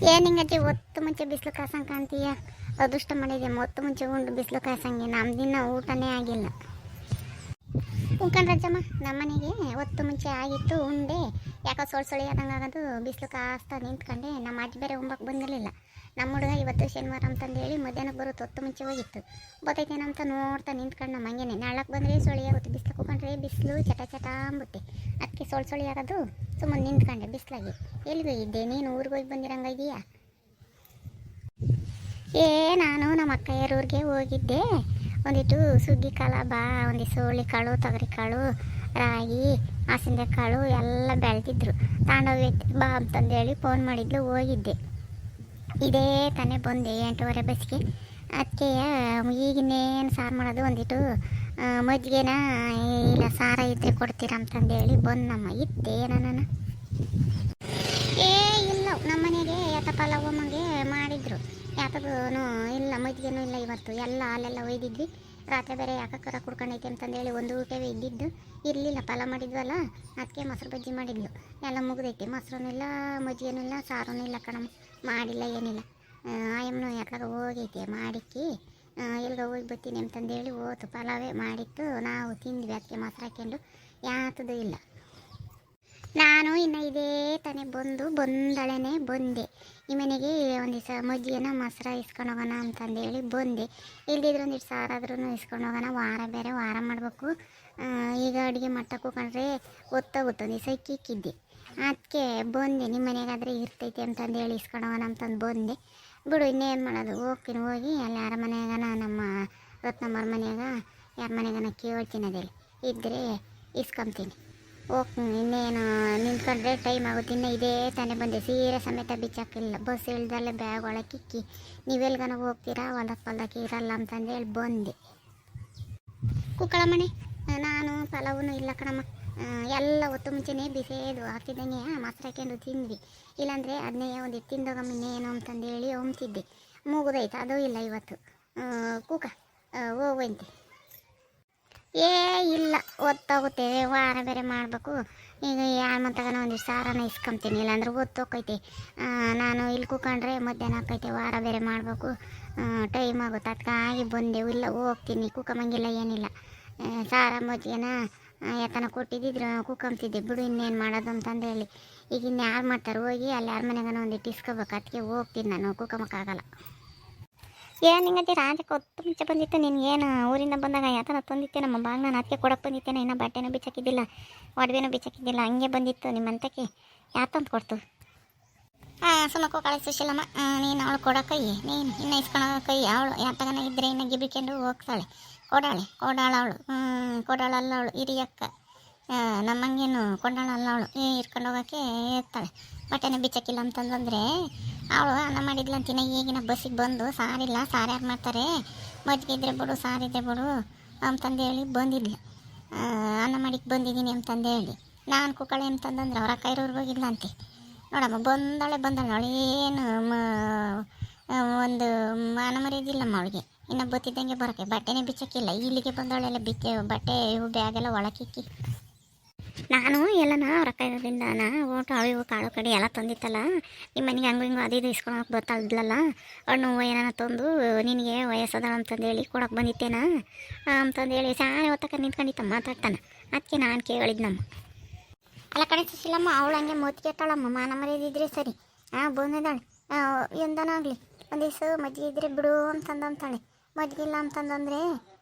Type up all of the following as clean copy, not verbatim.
ಏನು ಹಿಂಗಜ್ಜಿ ಹೊತ್ತು ಮುಂಚೆ ಬಿಸಿಲು ಕಾಸಂಗೆ ಕಾಣ್ತೀಯ? ಅದೃಷ್ಟ ಮಾಡಿದೆ, ಹೊತ್ತು ಮುಂಚೆ ಉಂಡು ಬಿಸಿಲು ಕಾಸಂಗೆ. ನಮ್ದಿನ್ನ ಊಟನೇ ಆಗಿಲ್ಲ. ಉಂಕಂಡ್ರಜ್ಜಮ್ಮ, ನಮ್ಮನೆಗೆ ಹೊತ್ತು ಮುಂಚೆ ಆಗಿತ್ತು ಉಂಡೆ. ಯಾಕೋ ಸೊಳ್ಳೆ ಆದಂಗೆ ಆಗೋದು, ಬಿಸಿಲು ಕಾಸ್ತಾ ನಿಂತ್ಕೊಂಡೆ. ನಮ್ಮ ಅಜ್ಜಿ ಬೇರೆ ಉಂಬಕ್ಕೆ ಬಂದಿರಲಿಲ್ಲ. ನಮ್ಮ ಹುಡುಗ ಇವತ್ತು ಶನಿವಾರ ಅಂತಂದು ಹೇಳಿ ಮಧ್ಯಾಹ್ನಕ್ಕೆ ಬರುತ್ತೆ, ಹೊತ್ತು ಮುಂಚೆ ಹೋಗಿತ್ತು. ಬತ್ತೈತೇನಂತ ನೋಡ್ತಾ ನಿಂತ್ಕೊಂಡು ನಮ್ಮ ಹಂಗೇನೆ. ನಾಳಕ್ಕೆ ಬಂದರೆ ಸೊಳ್ಳೆ ಆಗುತ್ತೆ, ಬಿಸಿಲು ಕೂಕೊಂಡ್ರೆ ಬಿಸಿಲು ಚಟ ಚಟ ಅಂಬುತ್ತೆ. ಅದಕ್ಕೆ ಸೊಳ್ಳೆ ಆಗೋದು, ಸುಮ್ಮನೆ ನಿಂತ್ಕೊಂಡೆ ಬಿಸಿಲಾಗಿ. ಎಲ್ಲಿಗೆ ಇದ್ದೆ ನೀನು? ಊರಿಗೆ ಹೋಗಿ ಬಂದಿರಂಗಿದೆಯಾ? ನಾನು ನಮ್ಮ ಅಕ್ಕಯ್ಯರೂರಿಗೆ ಹೋಗಿದ್ದೆ. ಒಂದಿಟ್ಟು ಸುಗ್ಗಿ ಕಾಲ ಬಾ, ಒಂದಿಷ್ಟು ಹುಳಿ ಕಾಳು, ತೊಗರಿ ಕಾಳು, ರಾಗಿ, ಹಸಿಂದೆ ಕಾಳು ಎಲ್ಲ ಬೆಳೆದಿದ್ರು. ತಗೊಂಡೋಗಿ ಬಾ ಅಂತಂದೇಳಿ ಫೋನ್ ಮಾಡಿದ್ಲು, ಹೋಗಿದ್ದೆ. ಇದೇ ತಾನೇ ಬಂದೆ 8:30 ಬಸ್ಗೆ. ಅದಕ್ಕೆ ಈಗಿನ್ನೇನು ಸಾರು ಮಾಡೋದು, ಒಂದಿಟ್ಟು ಮಜ್ಜಿಗೆನ ಇಲ್ಲ ಸಾರ ಇದ್ದರೆ ಕೊಡ್ತೀರ ಅಂತಂದೇಳಿ ಬಂದಮ್ಮ. ಇದ್ದೆ ನಾನು ಇಲ್ಲ ನಮ್ಮ ಮನೆಗೆ ಯಾತ ಪಲಾವಮ್ಮಗೆ ಮಾಡಿದ್ರು. ಯಾತಗೂ ಇಲ್ಲ, ಮಜ್ಜಿಗೆನೂ ಇಲ್ಲ ಇವತ್ತು. ಎಲ್ಲ ಅಲ್ಲೆಲ್ಲ ಒಯ್ದಿದ್ವಿ. ರಾತ್ರಿ ಬೇರೆ ಯಾಕೆ ಕರ ಕುಡ್ಕೊಂಡೈತೆ ಅಂತಂದೇಳಿ ಒಂದು ಊಟವೇ ಇದ್ದಿದ್ದು. ಇರಲಿಲ್ಲ, ಫಲ ಮಾಡಿದ್ವಲ್ಲ, ಅದಕ್ಕೆ ಮೊಸರು ಬಜ್ಜಿ ಮಾಡಿದ್ಲು. ಎಲ್ಲ ಮುಗಿದೈತೆ, ಮೊಸರೂ ಇಲ್ಲ, ಮಜ್ಜಿಗೆನೂ ಇಲ್ಲ, ಸಾರೂ ಇಲ್ಲ ಕಣಮ್ಮ. ಮಾಡಿಲ್ಲ, ಏನಿಲ್ಲ. ಆಯಮ್ಮನೂ ಯಾಕಾಗ ಹೋಗೈತೆ ಮಾಡಿಕ್ಕಿ, ಎಲ್ಗ ಹೋಗಿ ಬರ್ತೀನಿ ಅಂತಂದೇಳಿ ಹೋತು. ಪಲಾವೇ ಮಾಡಿತ್ತು, ನಾವು ತಿಂದ್ವಿ. ಅದಕ್ಕೆ ಮೊಸರು ಹಾಕ್ಕೊಂಡು ಯಾತದೂ ಇಲ್ಲ. ನಾನು ಇನ್ನು ಇದೇ ತಾನೇ ಬಂದಳೇನೆ ಬಂದೆ. ಈ ಮನೆಗೆ ಒಂದು ದಿವಸ ಮಜ್ಜಿಗೆನ ಮೊಸರು ಇಸ್ಕೊಂಡು ಹೋಗೋಣ ಅಂತಂದೇಳಿ ಬಂದೆ. ಇಲ್ದಿದ್ರೆ ಒಂದಿಷ್ಟು ಸಾರಾದ್ರೂ ಇಸ್ಕೊಂಡು ಹೋಗೋಣ. ವಾರ ಮಾಡಬೇಕು. ಈಗ ಅಡುಗೆ ಮಟ್ಟ ಕೂಕೊಂಡ್ರೆ ಗೊತ್ತಾಗುತ್ತೆ. ಒಂದು ದಿವಸ ಇಕ್ಕಿದ್ದೆ, ಅದಕ್ಕೆ ಬಂದೆ. ನಿಮ್ಮ ಮನೆಗಾದರೆ ಇರ್ತೈತೆ ಅಂತಂದೇಳಿ ಇಸ್ಕೊಂಡು ಹೋಗೋಣ ಅಂತಂದು ಬಂದೆ. ಬಿಡು, ಇನ್ನೇನು ಮಾಡೋದು, ಹೋಗ್ತೀನಿ. ಹೋಗಿ ಅಲ್ಲಿ ಯಾರ ಮನೆಯಾಗನ, ನಮ್ಮ ರತ್ನಮ್ಮರ ಮನೆಯಾಗ ಯಾರ ಮನೆಗಾನ ಕೇಳ್ತೀನಿ. ಅದೇಳಿ ಇದ್ದರೆ ಇಸ್ಕೊಂತೀನಿ. ಹೋಗ್ತೀನಿ. ಇನ್ನೇನು ನಿಂತ್ಕೊಂಡ್ರೆ ಟೈಮ್ ಆಗುತ್ತೆ. ಇನ್ನು ಇದೇ ತಾನೇ ಬಂದೆ, ಸೀರೆ ಸಮೇತ ಬಿಚ್ಚಾಕಿಲ್ಲ. ಬಸ್ ಇಳ್ದಲ್ಲೇ ಬ್ಯಾಗ್ ಒಳಗೆ ಇಕ್ಕಿ ನೀವೆಲ್ಗನ ಹೋಗ್ತೀರಾ, ಹೊಲಕ್ಕೆ ಇರಲ್ಲ ಅಂತಂದೇಳಿ ಬಂದೆ. ಕುಕ್ಕಳ ಮನೆ ನಾನು ಪಲಾವೂ ಇಲ್ಲ ಕಣಮ್ಮ. ಎಲ್ಲ ಹೊತ್ತು ಮುಂಚೆನೇ ಬಿಸಿದು ಹಾಕಿದಂಗೆ ಮೊಸರು ಹಾಕ್ಕೊಂಡು ತಿಂದ್ವಿ. ಇಲ್ಲಾಂದರೆ ಅದನ್ನೇ ಒಂದು ತಿಂದೋಗಮ್ಮ ಇನ್ನೇನು ಅಂತಂದೇಳಿ ಹೊಮ್ತಿದ್ದೆ. ಮುಗಿದೈತೆ, ಅದು ಇಲ್ಲ ಇವತ್ತು. ಕೂಕ ಹೋಗುವಂತೆ ಇಲ್ಲ, ಹೊತ್ತೋಗುತ್ತೆ. ವಾರ ಬೇರೆ ಮಾಡಬೇಕು. ಈಗ ಯಾರ ಮಂತಾಗನ ಒಂದಿಷ್ಟು ಸಾರನ ಇಸ್ಕೊಂತೀನಿ, ಇಲ್ಲಾಂದ್ರೆ ಹೊತ್ತೋಕೈತೆ. ನಾನು ಇಲ್ಲಿ ಕೂಕೊಂಡ್ರೆ ಮಧ್ಯಾಹ್ನ ಆಕೈತೆ. ವಾರ ಬೇರೆ ಮಾಡಬೇಕು, ಟೈಮ್ ಆಗುತ್ತೆ. ಅದಕ್ಕಾಗಿ ಬಂದೆವು. ಇಲ್ಲ, ಹೋಗ್ತೀನಿ. ಕೂಕಂಗಿಲ್ಲ, ಏನಿಲ್ಲ. ಸಾರ ಮಜ್ಜಿಗೆನ ಯಾತನ ಕೊಟ್ಟಿದ್ದಿದ್ರು ಕೂಕೊಂತಿದ್ದೆ. ಬಿಡು, ಇನ್ನೇನು ಮಾಡೋದು ಅಂತಂದೇಳಿ. ಈಗ ಇನ್ನು ಯಾರು ಮಾಡ್ತಾರೆ? ಹೋಗಿ ಅಲ್ಲಿ ಯಾರ ಮನೆಗಾನ ಒಂದಿಟ್ಟು ಇಸ್ಕೋಬೇಕು. ಅದಕ್ಕೆ ಹೋಗ್ತೀನಿ, ನಾನು ಕೂಕೊಂಬಕ್ಕಾಗಲ್ಲ. ಏನು ಹಿಂಗಂತೆ? ರಾಜಕ್ಕೆ ಹೊತ್ತು ಮುಂಚೆ ಬಂದಿತ್ತು. ನಿನ್ಗೇನು ಊರಿಂದ ಬಂದಾಗ ಯಾತನ ತಂದಿತ್ತೆ ನಮ್ಮ ಬಾಗ. ನಾನು ಅದಕ್ಕೆ ಕೊಡಕ್ಕೆ ಬಂದಿತ್ತೇನೆ. ಇನ್ನೂ ಬಟ್ಟೆನೂ ಬಿಚ್ಚಾಕಿದ್ದಿಲ್ಲ, ಒಡವೆನೂ ಬಿಚ್ಚಾಕಿದ್ದಿಲ್ಲ. ಹಂಗೆ ಬಂದಿತ್ತು ನಿಮ್ಮಂತಕ್ಕೆ. ಯಾತಂತ ಕೊಡ್ತು? ಸುಮ್ಮಕ್ಕೂ ಕಳೆ ಸುಶೀಲಮ್ಮ, ನೀನು ಅವಳು ಕೊಡೋಕೈ, ನೀನು ಇನ್ನು ಇಸ್ಕೊಳೋ ಕೈ. ಅವಳು ಯಾತಗನ ಇದ್ದರೆ ಇನ್ನು ಗಿಬಿಕೊಂಡು ಹೋಗ್ತಾಳೆ. ಕೊಡಾಳ ಅವಳು. ಕೊಡಾಳಲ್ಲ ಅವಳು, ಹಿರಿಯಕ್ಕ. ನಮ್ಮಂಗೇನು ಕೊಂಡಾಳಲ್ಲ ಅವಳು. ಇರ್ಕೊಂಡು ಹೋಗೋಕ್ಕೆ ಇರ್ತಾಳೆ. ಬಟ್ಟೆನ ಬಿಚ್ಚಕ್ಕಿಲ್ಲ ಅಂತಂದ್ರೆ ಅವಳು ಅನ್ನ ಮಾಡಿದ್ಲು ಅಂತಿನ. ಈಗಿನ ಬಸ್ಸಿಗೆ ಬಂದು ಸಾರಿಲ್ಲ, ಸಾರು ಯಾರು ಮಾಡ್ತಾರೆ, ಮಜ್ಜಿಗೆ ಇದ್ರೆ ಬಿಡು, ಸಾರಿದ್ರೆ ಬಿಡು ಅಂತಂದೇಳಿ ಬಂದಿದ್ಲು. ಅನ್ನ ಮಾಡಿಕ್ಕೆ ಬಂದಿದ್ದೀನಿ ಅಂತಂದೇಳಿ. ನಾನು ಕುಕ್ಕಳೆ ಅಂತಂದ್ರೆ ಅವ್ರ ಕೈರೂರ್ಗೆ ಹೋಗಿದ್ಲ ಅಂತೆ. ನೋಡಮ್ಮ, ಬಂದಾಳೆ ಅವಳು. ಏನು ಒಂದು ಮಾನ ಮರ್ಯಾದಿಲ್ಲಮ್ಮ ಅವಳಿಗೆ. ಇನ್ನು ಬತ್ತಿದ್ದಂಗೆ ಬರೋಕ್ಕೆ ಬಟ್ಟೆನೇ ಬಿಚ್ಚಕ್ಕಿಲ್ಲ. ಇಲ್ಲಿಗೆ ಬಂದವಳೆಲ್ಲ ಬಟ್ಟೆ ಇವು ಬ್ಯಾಗೆಲ್ಲ ಒಳಕಿಕ್ಕಿ. ನಾನು ಎಲ್ಲನ ಅವ್ರ ಕೈದಿಂದ ಓಟು ಅವು ಇವು ಕಾಳು ಕಡೆ ಎಲ್ಲ ತಂದಿತ್ತಲ್ಲ. ನಿಮ್ಮ ಮನೆಗೆ ಹಂಗೂ ಹಿಂಗೂ ಅದು ಇದು ಇಸ್ಕೊಳಕ್ಕೆ ಬರ್ತಾಯಿದ್ಲಲ್ಲ. ಹಣ್ಣು ಏನಾನ ತಂದು ನಿನಗೆ ವಯಸ್ಸದ ಅಂತಂದೇಳಿ ಕೊಡೋಕೆ ಬಂದಿತ್ತೇನ ಅಂತಂದೇಳಿ ಸಾರಿ ಹೊತ್ತಕ್ಕೆ ನಿಂತ್ಕೊಂಡಿತ್ತ ಮಾತಾಡ್ತಾನೆ. ಅದಕ್ಕೆ ನಾನು ಕೇಳಿದ್ನಮ್ಮ. ಅಲ್ಲ ಕಣೆ ಸುಶೀಲಮ್ಮ, ಅವಳು ಹಂಗೆ ಮೊತ್ಗೆತ್ತಾಳಮ್ಮ. ಮಾನ ಮರ್ಯಾದಿದ್ರೆ ಸರಿ. ಬಂದಿದ್ದಾಳೆ. ಎಂದನಾಗಲಿ ಒಂದು ದಿವಸ ಮಜ್ಜಿಗೆ ಇದ್ರೆ ಬಿಡು ಅಂತಂದಂತಾಳೆ. ಮಜ್ಜಿಗೆ ಇಲ್ಲ ಅಂತಂದ್ರೆ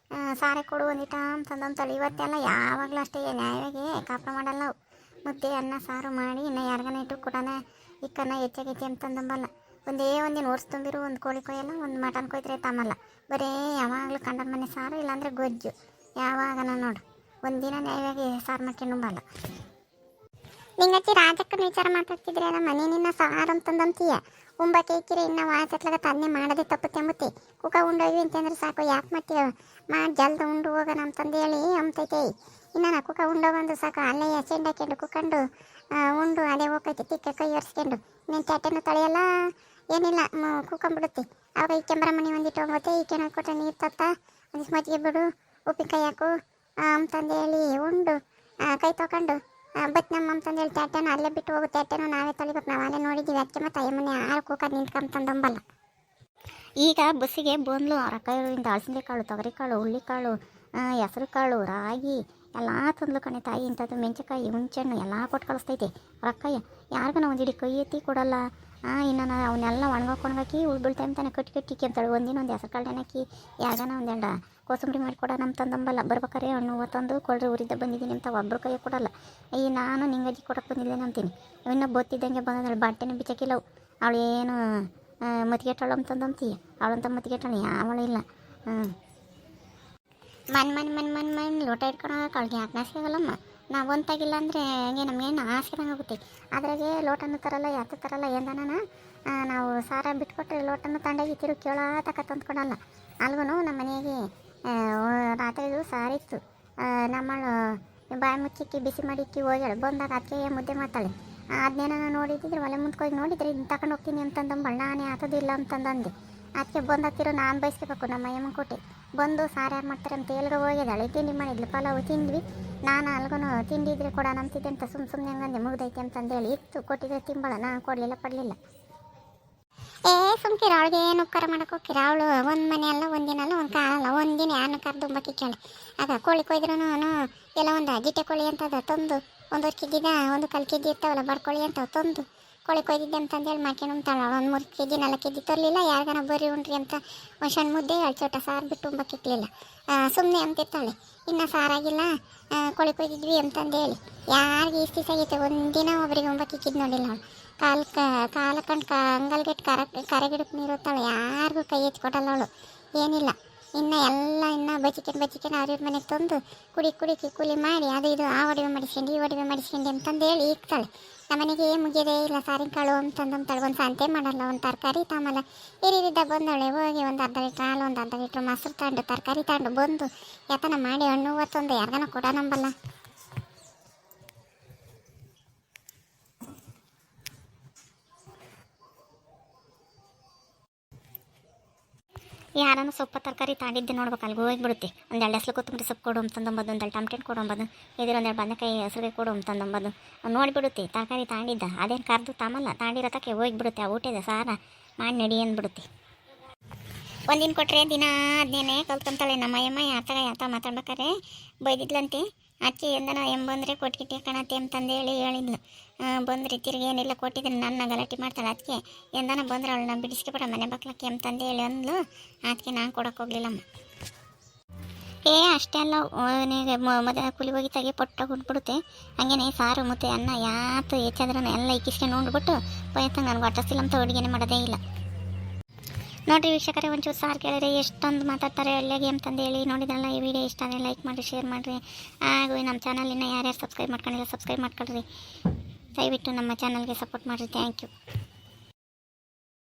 ಸಾರೆ ಕೊಡು ಒಂದಿಟ ಅಂತಂದಂತಾಳೆ. ಇವತ್ತೆಲ್ಲ ಯಾವಾಗಲೂ ಅಷ್ಟೇ ನ್ಯಾಯವಾಗಿ ಕಾಪ ಮಾಡಲ್ಲ. ಮುದ್ದೆ ಅನ್ನ ಸಾರು ಮಾಡಿ ಇನ್ನು ಯಾರಿಗಾನ ಇಟ್ಟು ಕೊಡೋಣ ಇಕ್ಕನ್ನ ಹೆಚ್ಚಾಗೈತಿ ಅಂತಂದಂಬಲ್ಲ. ಒಂದಿನ ವರ್ಷ ತುಂಬಿರು ಒಂದು ಕೋಳಿ ಕೊಯ್ಯಲ್ಲ, ಒಂದು ಮಟನ್ ಕೊಯ್ದ್ರೆ ತಮ್ಮಲ್ಲ. ಬರೀ ಯಾವಾಗಲೂ ಕಂಡರ ಮನೆ ಸಾರು, ಇಲ್ಲಾಂದರೆ ಗೊಜ್ಜು. ಯಾವಾಗನ ನೋಡು ಒಂದಿನ ನ್ಯಾಯವಾಗಿ ಸಾರು ಮಾಡ್ಕೊಂಡುಂಬಲ್ಲ. ನಿಂಗಚ್ಚಿ ರಾಜಕ್ಕನ ವಿಚಾರ ಮಾತಾಡ್ತಿದ್ರೆ ನಮ್ಮ ಮನೆ ನಿನ್ನ ಸಾರು ಅಂತಂದಂತೀಯ. ಉಂಬಕ್ಕೆ ಇಕ್ಕಿರಿ ಇನ್ನು ವಾಸತ್ಲಾಗ ತನ್ನೆ ಮಾಡೋದೇ ತಪ್ಪುತ್ತೆ ಅಂಬುತ್ತೆ. ಕುಕ ಉಂಡೋಗಿ ಅಂತಂದ್ರೆ ಸಾಕು. ಯಾಕೆ ಮಾಡ್ತೀಯ? ಮಾಡಿ ಜಲ್ದ ಉಂಡು ಹೋಗೋಣ ಅಂತಂದೇಳಿ ಅಂಬ್ತೈತೆ. ಇನ್ನು ನಾ ಕುಕ ಉಂಡೋಗಂದು ಸಾಕು. ಅಲ್ಲೇ ಚೆಂಡ ಹಾಕ್ಯಂಡು ಕುಕ್ಕೊಂಡು ಉಂಡು ಅದೇ ಹೋಗೈತೆ. ತಿಕ್ಕ ಕೈ ಒರೆಸ್ಕೊಂಡು ನೀನು ತಟ್ಟೆನೂ ತಳೆಯಲ್ಲ, ಏನಿಲ್ಲ, ಕುಕ್ಕೊಂಬಿಡುತ್ತೆ. ಅವಾಗ ಈ ಕೆಂಬರಮಣಿ ಒಂದಿಟ್ಟು ಹೋಗುತ್ತೆ. ಈ ಕೆನ ಕೊಟ್ಟರೆ ನೀರು ತತ್ತ ಒಂದಿಷ್ಟು ಮಜ್ಜಿಗೆ ಬಿಡು, ಉಪ್ಪಿನಕಾಯಿ ಹಾಕು ಅಂತಂದೇಳಿ ಉಂಡು ಕೈ ತೊಗೊಂಡು ಬಟ್ ನಮ್ಮ ಅಂತಂದೇಳಿ ತಟ್ಟೆನ ಅಲ್ಲೇ ಬಿಟ್ಟು ಹೋಗು, ತಟ್ಟೆನೂ ನಾವೇ ತೊಳಿಬೇಕು, ನಾವು ಅಲ್ಲೇ ನೋಡಿದ್ದೀವಿ. ಅದಕ್ಕೆ ಮತ್ತೆ ಅಯ್ಯ ಮನೆ ಯಾರು ಕೂಕ ನಿಂತ್ಕೊಂತಂದಂಬಲ್ಲ. ಈಗ ಬಸ್ಸಿಗೆ ಬಂದ್ಲು ರೊಕ್ಕ ಅಳಸಂದೆ ಕಾಳು, ತೊಗರಿ ಕಾಳು, ಹುಳ್ಳಿ ಕಾಳು, ಹೆಸರು ಕಾಳು, ರಾಗಿ ಎಲ್ಲ ತಂದ್ಲು ಕಣೆ ತಾಯಿ. ಇಂಥದ್ದು ಮೆಣಸಿನ್ಕಾಯಿ, ಹುಂಚೆಣ್ಣು ಎಲ್ಲ ಕೊಟ್ಟು ಕಳಿಸ್ತೈತೆ ರೊಕ್ಕಯ್ಯ. ಯಾರಿಗೂ ನಾವು ಒಂದು ಹಿಡಿ ಕೈ ಎತ್ತಿ ಕೊಡಲ್ಲ. ಇನ್ನು ನಾನು ಅವನ್ನೆಲ್ಲ ಒಣಗಾಕಿ ಉಳ್ಬಿಳ್ತಾ ಅಂತಾನೆ ಕಟ್ಟಿ ಅಂತಾಳೆ. ಒಂದಿನೊಂದು ಹೆಸರು ಕಾಳು ಹಾಕಿ ಯಾರಿಗಾನ ಒಂದೆರಡು ಕೋಸಂಬರಿ ಮಾಡಿಕೊಡ ನಮ್ಮ ತಂದಂಬಲ್ಲ. ಬರ್ಬೇಕಾರೆ ಹಣ್ಣು ತಂದು ಕೊಡ್ರಿ ಊರಿದ್ದ ಬಂದಿದ್ದೀನಿ ಅಂತ ಒಬ್ಬರು ಕೈಗೆ ಕೊಡಲ್ಲ. ನಾನು ನಿಂಗಜ್ಜಿ ಕೊಡೋಕೆ ಬಂದಿದ್ದೇನೆ ಅಂತೀನಿ. ಇನ್ನೂ ಬೊತ್ತಿದ್ದಂಗೆ ಬಂದಳು, ಬಟ್ಟೆನೂ ಬಿಚ್ಚಕ್ಕಿಲ್ಲವು. ಅವಳು ಏನು ಮತ್ತಿಗೆಟ್ಟಳು ಅಂತಂದಂತೀಯ, ಅವಳಂತ ಮತ್ತಿಗೆಟ್ಟಳು ಯಾವಳು ಇಲ್ಲ. ಮನ್ ಲೋಟ ಇಟ್ಕೊಂಡು ಅವಳಿಗೆ ಯಾಕೆ ನಾಸಿಕೆ ಆಗಲ್ಲಮ್ಮ. ನಾವು ಒಂತಾಗಿಲ್ಲ ಅಂದರೆ ಹಂಗೆ ನಮಗೇನು ಆಸೆದಂಗೆ ಆಗುತ್ತೆ. ಅದ್ರಾಗೆ ಲೋಟನೂ ತರಲ್ಲ, ಯಾತು ತರಲ್ಲ. ಎಂದನ ನಾವು ಸಾರ ಬಿಟ್ಕೊಟ್ರೆ ಲೋಟನೂ ತಂಡಾಗಿ ತಿರು ಕೇಳೋ ತಕ್ಕ ತಂದ್ಕೊಡಲ್ಲ. ಅಲ್ಗೂ ನಮ್ಮ ಮನೆಗೆ ರಾತ್ರಿದು ಸಾರಿತ್ತು. ನಮ್ಮಳು ಬಾಯಿ ಮುಚ್ಚಿಕ್ಕಿ ಬಿಸಿ ಮಾಡಿಕ್ಕಿ ಹೋಗ್ಯಾಳೆ. ಬಂದಾಗ ಅದಕ್ಕೆ ಮುದ್ದೆ ಮಾಡ್ತಾಳೆ. ಅದನ್ನೇನ ನೋಡಿದ್ರೆ ಒಲೆ ಮುಂದ್ಕೋಗಿ ನೋಡಿದ್ರೆ ಇದನ್ನು ತಗೊಂಡು ಹೋಗ್ತೀನಿ ಅಂತಂದಂಬಳು. ನಾನೇ ಆತದಿಲ್ಲ ಅಂತಂದಂದೆ. ಅದಕ್ಕೆ ಬಂದಾಗ್ತಿರೋ ನಾನು ಬಯಸ್ಕೋಬೇಕು. ನಮ್ಮ ಅಯ್ಯಮ್ಮ ಕೊಟ್ಟೆ ಬಂದು ಸಾರು ಯಾರು ಮಾಡ್ತಾರೆ ಅಂತ ಎಲ್ರು ಹೋಗಿದ್ದಾಳೆ. ತಿಂಡಿ ಮಾಡಿದ್ಲು, ಪಲಾವು ತಿಂದ್ವಿ. ನಾನು ಅಲ್ಗೂ ತಿಂಡಿದ್ರೆ ಕೊಡ ನಂಬ್ತಿದ್ದೆ ಅಂತ ಸುಮ್ಮನೆ ಹಂಗಂದೆ ಮುಗ್ದೈತೆ ಅಂತಂದೇಳಿ ಇತ್ತು. ಕೊಟ್ಟಿದ್ರೆ ತಿಂಬಳ, ನಾನು ಕೊಡಲಿಲ್ಲ ಪಡಲಿಲ್ಲ. ಸುಮ್ಕಿರ ಅವಳಿಗೆ ಏನು ಉಪಕಾರ ಮಾಡೋಕೆ ಹೋಗ್ತೀರ. ಅವಳು ಒಂದು ಮನೆ ಅಲ್ಲ, ಒಂದಿನ ಅಲ್ಲ, ಒಂದು ಕಾಲಲ್ಲ, ಒಂದಿನ ಯಾರನ್ನ ಕರೆದು ಉಂಬಕ್ಕೆ ಕೇಳಿ. ಆಗ ಕೋಳಿ ಕೊಯ್ದ್ರೂ ಎಲ್ಲ ಒಂದು ಗಿಟ್ಟೆ ಕೋಳಿ ಅಂತದ ತಂದು 1 ಕೆಜಿದ 1 ಕಾಲು ಕೆಜಿ ಇರ್ತಾವಲ್ಲ ಬಡ್ಕೋಳಿ ಅಂತ ತಂದು ಕೋಳಿ ಕೊಯ್ದಿದ್ದೆ ಅಂತಂದೇಳಿ ಮಾಡ್ಕೊಂಡು ಉಂತಾಳೆ. ಒಂದು 3 ಕೆಜಿ 4 ಕೆಜಿ ತರಲಿಲ್ಲ. ಯಾರಿಗಾನ ಬರ್ರಿ ಉಂಡ್ರಿ ಅಂತ ಒಂದು ಸಣ್ಣ ಮುದ್ದೆ 2 ಚೋಟ ಸಾರು ಬಿಟ್ಟು ಉಂಬಕ್ಕೆ ಇಕ್ಕಲಿಲ್ಲ. ಸುಮ್ಮನೆ ಅಂತಿರ್ತಾಳೆ. ಇನ್ನು ಸಾರಾಗಿಲ್ಲ ಕೋಳಿ ಕೊಯ್ದಿದ್ವಿ ಅಂತಂದೇಳಿ ಯಾರಿಗೆ ಇಷ್ಟು ದಿವಸ ಆಗೈತೆ ಒಂದಿನ ಒಬ್ಬರಿಗೆ ಉಂಬಕ್ಕೆ ಇಕ್ಕಿದ್ದು ನೋಡಿಲ್ಲ ಅವಳು. ಕಾಲ ಕಂಡು ಅಂಗಲ್ಗೆಟ್ಟು ಕರೆಗಿಡಕ್ಕೆ ನೀರು ಹೊತ್ತಾಳೆ. ಯಾರಿಗೂ ಕೈ ಎತ್ತಿ ಕೊಡಲ್ಲ ಅವಳು. ಏನಿಲ್ಲ ಇನ್ನು ಎಲ್ಲ ಇನ್ನು ಬಚಿಕೆಂಡು ಅವ್ರ ಮನೆಗೆ ತಂದು ಕುಡಿ ಕೂಲಿ ಮಾಡಿ ಅದು ಇದು ಆ ಒಡವೆ ಮಾಡಿಸ್ಕೊಂಡು ಈ ಒಡವೆ ಮಾಡಿಸ್ಕೊಂಡು ಅಂತಂದೇಳಿ ಇಕ್ತಾಳೆ. ನಮ್ಮನೆಗೆ ಮುಗಿಯೋದೇ ಇಲ್ಲ ಸಾರಿನ ಕಾಳು ಅಂತಂದಂತಾಳೆ. ಒಂದು ಸಂತೆ ಮಾಡಲ್ಲ, ಒಂದು ತರಕಾರಿ ತಾಮಲ್ಲ. ಹಿರಿದಿದ್ದ ಬಂದವಳೆ ಹೋಗಿ ಒಂದು ಅರ್ಧ ಲೀಟ್ರ್ ಹಾಲು, ಒಂದು ಅರ್ಧ ಲೀಟ್ರ್ ಮೊಸರು ತಗೊಂಡು ತರಕಾರಿ ತಗೊಂಡು ಬಂದು ಯಾತನ ಮಾಡಿ ಹಣ್ಣು ಹೊತ್ತೊಂದು ಯಾರಿಗಾನ ಕೊಡ ನಂಬಲ್ಲ. ಯಾರನ್ನು ಸೊಪ್ಪು ತರಕಾರಿ ತಾಂಡಿದ್ದೆ ನೋಡ್ಬೇಕು. ಅಲ್ಲಿಗೆ ಹೋಗಿಬಿಡುತ್ತೆ. ಒಂದು 2 ಎಸ್ಲು ಕೊತ್ತಂಬರಿ ಸೊಪ್ಪು ಕೊಡು ಅಂತಂದಂಬದು, ಒಂದು 2 ಟಮಟೆಣ್ಣು ಕೊಡಂಬದು, ಇದರೊಂದು 2 ಬದನೆಕಾಯಿ ಹಸಿರುಗೆ ಕೊಡು ಅಂತಂದಂಬದು ನೋಡಿಬಿಡುತ್ತೆ. ತರಕಾರಿ ತಾಂಡಿದ್ದ ಅದೇನು ಕರೆದು ತಾಮಲ್ಲ, ತಾಂಡಿರೋತಕ್ಕೆ ಹೋಗಿಬಿಡುತ್ತೆ. ಆ ಊಟದ ಸಾರ ಮಾಡಿ ನಡಿ ಅಂದ್ಬಿಡುತ್ತೆ. ಒಂದಿನ ಕೊಟ್ಟರೆ ದಿನ ಅದನ್ನೇ ಕಲ್ತ್ಕೊಂತಾಳೆ. ನಮ್ಮ ಅಯ್ಯಮ್ಮ ಯಾತ ಮಾತಾಡ್ಬೇಕಾರೆ ಬೈದಿದ್ಲಂತೆ. ಅಚ್ಚಿ ಎಂದನ ಎಂಬಂದರೆ ಕೊಟ್ಗಿಟ್ಟೆ ಕಣತ್ತೆ ಅಂತಂದೇಳಿ ಹೇಳಿದ್ಲು. ಬಂದ್ರಿ ತಿರುಗಿ ಏನಿಲ್ಲ ಕೊಟ್ಟಿದ್ರೆ ನನ್ನ ಗಲಾಟೆ ಮಾಡ್ತಾಳೆ. ಅದಕ್ಕೆ ಎಂದನ ಬಂದ್ರೆ ಅವಳನ್ನ ಬಿಡಿಸ್ಕೊಬೇಡ ಮನೆ ಬಕ್ಲಕ್ಕೆ ಅಂತಂದೇಳಿ ಅಂದ್ಲು. ಅದಕ್ಕೆ ನಾನು ಕೊಡೋಕೆ ಹೋಗ್ಲಿಲ್ಲಮ್ಮ. ಅಷ್ಟೇ ಅಲ್ಲ, ಮದುವೆ ಕೂಲಿ ಹೋಗಿ ತೆಗಿ ಪೊಟ್ಟ ಹುಡ್ಬಿಡುತ್ತೆ. ಹಂಗೇನೆ ಸಾರು ಮತ್ತು ಅನ್ನ ಯಾತು ಹೆಚ್ಚಾದ್ರೂ ಎಲ್ಲ ಇಕ್ಕಿಸ್ಕೊಂಡು ನೋಡ್ಬಿಟ್ಟು ಪಯತ್ತ ನನಗೆ ಹೊಟ್ಟಿಸಿಲ್ಲ ಅಂತ ಅಡುಗೆನೇ ಮಾಡೋದೇ ಇಲ್ಲ. ನೋಡಿರಿ ವೀಕ್ಷಕರೇ, ಒಂಚೂರು ಸಾರು ಕೇಳಿದ್ರೆ ಎಷ್ಟೊಂದು ಮಾತಾಡ್ತಾರೆ ಒಳ್ಳೆಗೆ ಅಂತಂದೇಳಿ. ನೋಡಿದ್ರಲ್ಲ, ಈ ವಿಡಿಯೋ ಇಷ್ಟ ಆದರೆ ಲೈಕ್ ಮಾಡಿ, ಶೇರ್ ಮಾಡಿರಿ. ಹಾಗೂ ನಮ್ಮ ಚಾನಲಿನ ಯಾರ್ಯಾರು ಸಬ್ಸ್ಕ್ರೈಬ್ ಮಾಡ್ಕೊಂಡಿಲ್ಲ ಸಬ್ಸ್ಕ್ರೈಬ್ ಮಾಡ್ಕೊಳ್ರಿ. ದಯವಿಟ್ಟು ನಮ್ಮ ಚಾನಲ್ಗೆ ಸಪೋರ್ಟ್ ಮಾಡಿರಿ. Thank you.